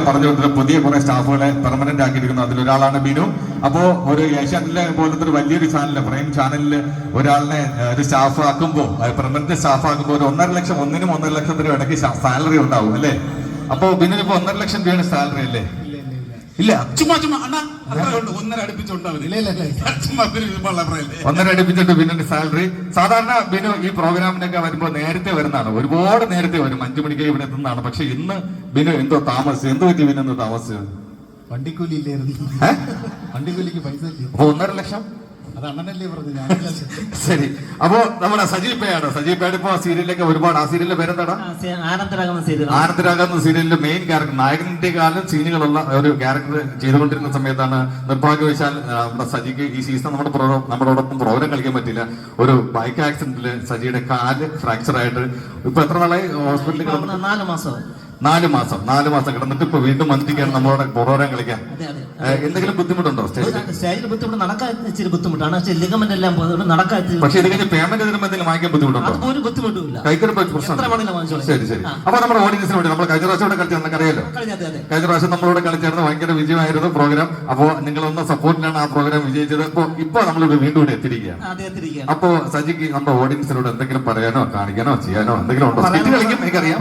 പറഞ്ഞുകൊണ്ടിരുന്ന പുതിയ കുറെ സ്റ്റാഫുകളെ പെർമനന്റ് ആക്കിയിരിക്കുന്നു. അതിലൊരാളാണ് ബിനു. അപ്പോ ഒരു ഏഷ്യാനെറ്റിലെ പോലത്തെ ഒരു വലിയൊരു ചാനലില്, പ്രൈം ചാനലില് ഒരാളിനെ ഒരു സ്റ്റാഫ് ആക്കുമ്പോൾ, പെർമനന്റ് സ്റ്റാഫ് ആക്കുമ്പോൾ ഒരു 1.5 ലക്ഷം, 1.5 ലക്ഷത്തിന് ഇടയ്ക്ക് സാലറി ഉണ്ടാവും അല്ലേ? അപ്പൊ ബിനുവിന് ഇപ്പൊ 1.5 ലക്ഷം രൂപയാണ് സാലറി അല്ലേ? ഇല്ല, ചുമ്മാ അണ്ണാ 1.5 അടുപ്പിച്ചിട്ട് ബിനുവിന്റെ സാലറി. സാധാരണ ബിനു ഈ പ്രോഗ്രാമിനൊക്കെ വരുമ്പോ നേരത്തെ വരുന്നതാണ്, ഒരുപാട് നേരത്തെ വരും, 5 മണിക്ക് ഇവിടെ എത്തുന്നതാണ്. പക്ഷെ ഇന്ന് ബിനു എന്തോ താമസിച്ചു. എന്തോ പറ്റി ബിനു എന്തോ താമസിച്ചു? വണ്ടിക്കൂലി ഇല്ലായിരുന്നു. വണ്ടിക്കൂലിക്ക് പൈസ. അപ്പൊ 1.5 ലക്ഷം അത് അണ്ണനല്ലേ പറഞ്ഞു. ശരി, അപ്പോ നമ്മുടെ സജീപ്പയാണ്. സജീപ്പയുടെ ഇപ്പൊ സീരിയലിലേക്ക് ഒരുപാട്, ആ സീരിയലിന്റെ പേരെന്താടാ? ആനന്ദരാഗം സീരിയലിന്റെ മെയിൻ ക്യാരക്ടർ, നായകന്റെ കാലം സീനുകളുള്ള ഒരു ക്യാരക്ടർ ചെയ്തുകൊണ്ടിരുന്ന സമയത്താണ് നിർഭാഗ്യവശാൽ നമ്മുടെ സജിക്ക് ഈ സീസൺ നമ്മളോടൊപ്പം പ്രോഗ്രാം കളിക്കാൻ പറ്റില്ല. ഒരു ബൈക്ക് ആക്സിഡന്റില് സജിയുടെ കാല് ഫ്രാക്ചർ ആയിട്ട് ഇപ്പൊ എത്ര നാളായി ഹോസ്പിറ്റലിൽ കിടന്നു? 4 മാസം കിടന്നിട്ട് ഇപ്പൊ വീണ്ടും വന്നിരിക്കുകയാണ് നമ്മളോട് പ്രോഗ്രാം കളിക്കാൻ. എന്തെങ്കിലും ബുദ്ധിമുട്ടുണ്ടോ സ്റ്റേജിൽ? ബുദ്ധിമുട്ട്, നടക്കാൻ ഇച്ചിരി ബുദ്ധിമുട്ടാണ്. ലിഗമെന്റ് എല്ലാം നടക്കാൻ. പക്ഷെ ഇത് കഴിഞ്ഞ് പേയ്മെന്റ് തരുമ്പോൾ എന്തെങ്കിലും വാങ്ങിക്കാൻ ബുദ്ധിമുട്ടുണ്ടോ? ഒരു ബുദ്ധിമുട്ടില്ല. കൈക്കൊരു പ്രശ്നം. ശരി. അപ്പൊ നമ്മുടെ ഓഡിയൻസിന് വേണ്ടി നമ്മൾ കഴിഞ്ഞ പ്രാവശ്യം കളിച്ചത് നമുക്കറിയാലോ. കഴിഞ്ഞ പ്രാവശ്യം നമ്മളോട് കളിച്ചായിരുന്നു, ഭയങ്കര വിജയമായിരുന്നു പ്രോഗ്രാം. അപ്പോ നിങ്ങളൊന്ന് സപ്പോർട്ടിലാണ് ആ പ്രോഗ്രാം വിജയിച്ചത്. ഇപ്പൊ നമ്മളിവിടെ വീണ്ടും ഇവിടെ എത്തിയിരിക്കുകയാണ്. അപ്പോ സജിക്ക് നമ്മുടെ ഓഡിയൻസിനോട് എന്തെങ്കിലും പറയാനോ കാണിക്കാനോ ചെയ്യാനോ എന്തെങ്കിലും ഉണ്ടോ? കളിക്കും, എനിക്കറിയാം.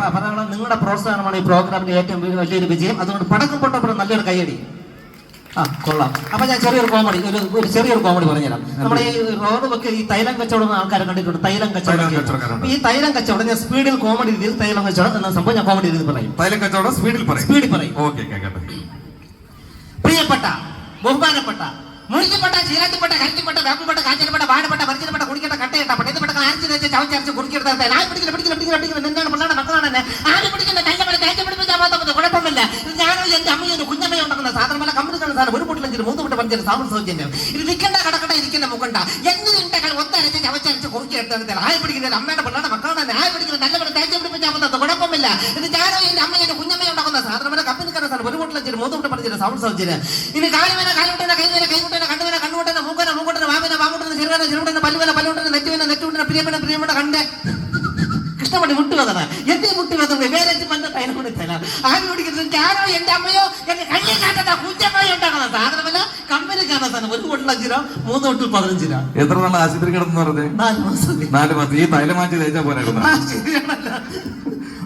നിങ്ങളുടെ പ്രോത്സാഹനമാണ് ഈ പ്രോഗ്രാമിന്റെ ഏറ്റവും വലിയൊരു വിജയം. അതുകൊണ്ട് പടക്കം പൊട്ടപ്പോൾ നല്ലൊരു കൈയടി. കൊള്ളാം. അപ്പൊ ഞാൻ ചെറിയൊരു കോമഡി പറഞ്ഞുതരാം. നമ്മുടെ ഈ റോഡ് ഒക്കെ ഈ തൈലം കച്ചവടം ആൾക്കാരെ കണ്ടിട്ടുണ്ട്. തൈലം കച്ചവടം, ഈ തൈലം കച്ചവടം ഞാൻ സ്പീഡിൽ കോമഡി രീതിയിൽ തൈലം കച്ചവടം എന്ന സംഭവം ഞാൻ കോമഡി രീതിയിൽ പറയും. തൈലം കച്ചവടം സ്പീഡിൽ പറയും. പ്രിയപ്പെട്ട, ബഹുമാനപ്പെട്ട, മുറിക്കപ്പെട്ട, ചീരാത്തിപ്പെട്ട, കരത്തിപ്പെട്ട, വേപ്പപ്പെട്ട, കാഞ്ചനപ്പെട്ട, വാഴപ്പെട്ട, മരിച്ചപ്പെട്ട, കുടിക്കട്ട, കട്ടയിട്ട, പട്ടയപ്പെട്ട, അരച്ച് ചവച്ചരച്ച് കുറുക്കിയെടുത്ത ആര് പിടിക്കില്ല എന്താണ് പിള്ളേരുടെ മക്കളാണ് എന്നെ ആര് പിടിക്കുന്ന കല്ലപ്പട തേച്ച് പിടിപ്പിച്ചാൽ മാത്രമത് കുഴപ്പമില്ല. ഇത് ഞാനോ എന്റെ അമ്മയൊരു കുഞ്ഞമ്മയോ ഉണ്ടാക്കുന്ന സാധനമല്ല. കമ്പനിക്കാണ് സാധനം. ഒരു പൊട്ടിലഞ്ചിന് 3 പൊട്ട് പഞ്ചിന് സാമ്പ സൗജന്യം. ഇത് നിൽക്കേണ്ട കടക്കട്ട ഇരിക്കുന്ന മുക്കണ്ട എന്തിനുണ്ടെങ്കിൽ ഒത്തരച്ച് ചവച്ചരച്ച് കുറുക്കിയെടുത്ത ആര് പിടിക്കുന്നത് അമ്മയുടെ പിള്ളേരുടെ മക്കളാണ്. ആര് പിടിക്കുന്നത് നല്ലപോലെ തേച്ച് പിടിപ്പിച്ചാൽ മാത്രമത് കുഴപ്പമില്ല. ഇത് ഞാനോ എന്റെ അമ്മയൊരു കുഞ്ഞമ്മയോ ഉണ്ടാക്കുന്ന സാധനമല്ല. കമ്പനിക്കാണ് സാധനം. ഒരു പൊട്ടിലഞ്ചിന് 3 പൊട്ട് പഞ്ചിന് സാമ്പ സൗജന്യം. ഇനി കാലുവേന കാലുകൊട്ടേന, കൈവേന കൈകൊട്ടേന, കണ്ണുവേന കണ്ണുകൊട്ടേന, മൂക്കന മൂക്കൊട്ടേന, വാവേന വാമുട്ടേന, ചെറുവേന ചെറുവേന, പല്ലുവേന പല്ലുകൊട്ടേന, നെറ്റുവേന നെറ്റുകൊട്ടേന, പ്രിയപ്പെട്ട കണ്ട് കൃഷ്ണമണി മുട്ടുവതന എന്തേ മുട്ടുവതന വേറെ പണ്ടത്തെ അതിനോട് തരാം. ആര് പിടിക്കുന്നത് ഞാനോ എന്റെ അമ്മയോ എന്റെ കണ്ണി കാട്ട കുഞ്ഞമ്മയോ ഉണ്ടാക്കുന്ന സാധനമല്ല. കമ്പനി കാണാൻ സാധനം. 1 പൊട്ടിൽ 5 രൂപ, 3 പൊട്ടിൽ 15 രൂപ. എത്ര നാൾ ആശുപത്രി കിടന്നു പറഞ്ഞത്? 4 മാസം. ഈ തൈലമാറ്റി തേച്ചാ പോരായിരുന്നു.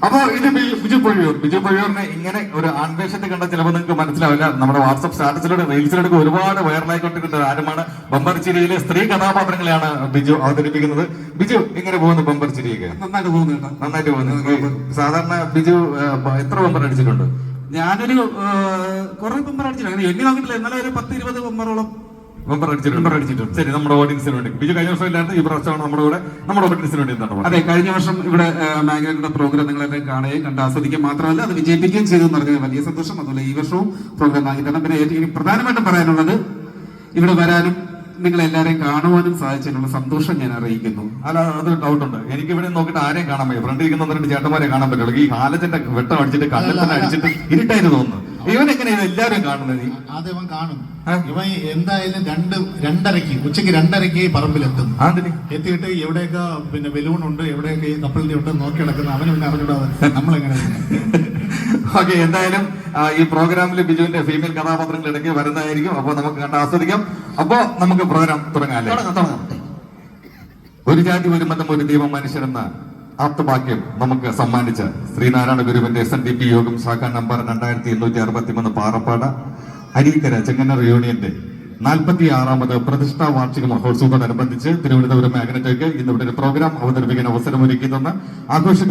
അപ്പൊ ഇത് ബിജു പൊഴിയൂറിനെ ഇങ്ങനെ ഒരു ആൺവേഷത്തെ കണ്ട ചിലപ്പോൾ നിങ്ങൾക്ക് മനസ്സിലാവില്ല. നമ്മുടെ വാട്സ്ആപ്പ് സ്റ്റാറ്റസിലൂടെ റീൽസിലൂടെ ഒരുപാട് വൈറലായിക്കൊണ്ടിരിക്കുന്ന താരമാണ്. ബമ്പർച്ചിരിയിലെ സ്ത്രീ കഥാപാത്രങ്ങളെയാണ് ബിജു അവതരിപ്പിക്കുന്നത്. ബിജു ഇങ്ങനെ പോകുന്നു ബമ്പർച്ചിരിയൊക്കെ? നന്നായിട്ട് പോകുന്നു. സാധാരണ ബിജു എത്ര ബമ്പർ അടിച്ചിട്ടുണ്ട്? ഞാനൊരു കുറെ ബമ്പർ അടിച്ചിട്ടുണ്ട്. എണ്ണി നോക്കിയിട്ടില്ല, എന്നാലും ഒരു 10-20 ബമ്പറോളം ബമ്പർ അടിച്ചിട്ടുണ്ട്. ശരി, നമ്മുടെ ഓഡിയൻസിന് വേണ്ടി ബിജു കഴിഞ്ഞ വർഷം ഇല്ലായിരുന്നു, ഈ പ്രാവശ്യമാണ് നമ്മുടെ ഓഡിയൻസിന് വേണ്ടി എന്താണ്? അതെ, കഴിഞ്ഞ വർഷം ഇവിടെ മാഗസിന്റെ പ്രോഗ്രാം നിങ്ങളെല്ലാം കാണുകയും കണ്ട് ആസ്വദിക്കുക മാത്രമല്ല അത് വിജയിപ്പിക്കുകയും ചെയ്തു എന്ന് പറഞ്ഞാൽ വലിയ സന്തോഷം. അതുപോലെ ഈ വർഷവും പ്രോഗ്രാം ആക്കിയിട്ടാണ്. പിന്നെ എനിക്ക് പ്രധാനമായിട്ടും പറയാനുള്ളത്, ഇവിടെ വരാനും നിങ്ങളെല്ലാവരെയും കാണുവാനും സാധിച്ചതിനുള്ള സന്തോഷം ഞാൻ അറിയിക്കുന്നു. അല്ല, അത് ഡൗട്ടുണ്ട്. എനിക്ക് ഇവിടെ നോക്കിയിട്ട് ആരെയും കാണാൻ പറ്റും. ഫ്രണ്ട് ഇരിക്കുന്ന 2 ചേട്ടന്മാരെ കാണാൻ പറ്റുള്ളൂ. ഈ ഹാലത്തിന്റെ വെട്ടം അടിച്ചിട്ട് കണ്ണിൽ തന്നെ അടിച്ചിട്ട് ഇരുട്ടായിരുന്നു തോന്നുന്നു. ഇവനെങ്ങനെ എല്ലാവരും കാണുന്നത്? ആദ്യം കാണും. ഇവൻ എന്തായാലും 2:30 ഉച്ചയ്ക്ക് 2:30 പറമ്പിലെത്തും. എത്തിയിട്ട് എവിടെയൊക്കെ പിന്നെ ബലൂൺ ഉണ്ട്, എവിടെയൊക്കെ ഈ കപ്പലിന്റെ ഉണ്ട് നോക്കി കിടക്കുന്ന അവനും അറിഞ്ഞൂടാതെ നമ്മളെങ്ങനെ. ഓക്കെ, എന്തായാലും ഈ പ്രോഗ്രാമിൽ ബിജുവിന്റെ ഫീമെയിൽ കഥാപാത്രങ്ങൾ ഇടയ്ക്ക് വരുന്നതായിരിക്കും. അപ്പൊ നമുക്ക് കണ്ട് ആസ്വദിക്കാം. അപ്പൊ നമുക്ക് പ്രോഗ്രാം തുടങ്ങാം. ഒരു ജാതി ഒരു മതം ഒരു ദൈവം മനുഷ്യരെന്ന ആപ്തവാക്യം നമുക്ക് സമ്മാനിച്ച ശ്രീനാരായണ ഗുരുവിന്റെ SNDP യോഗം ശാഖ നമ്പർ 2863 പാറപ്പാട് അരീക്കര ചെങ്ങന്നൂർ യൂണിയന്റെ 46ാമത് പ്രതിഷ്ഠാ വാർഷിക മഹോത്സവത്തോടനുബന്ധിച്ച് തിരുവനന്തപുരം മാഗ്നറ്റേക്ക് ഇന്നിവിടെ ഒരു പ്രോഗ്രാം അവതരിപ്പിക്കാൻ അവസരമൊരുക്കിയെന്ന് ആഘോഷ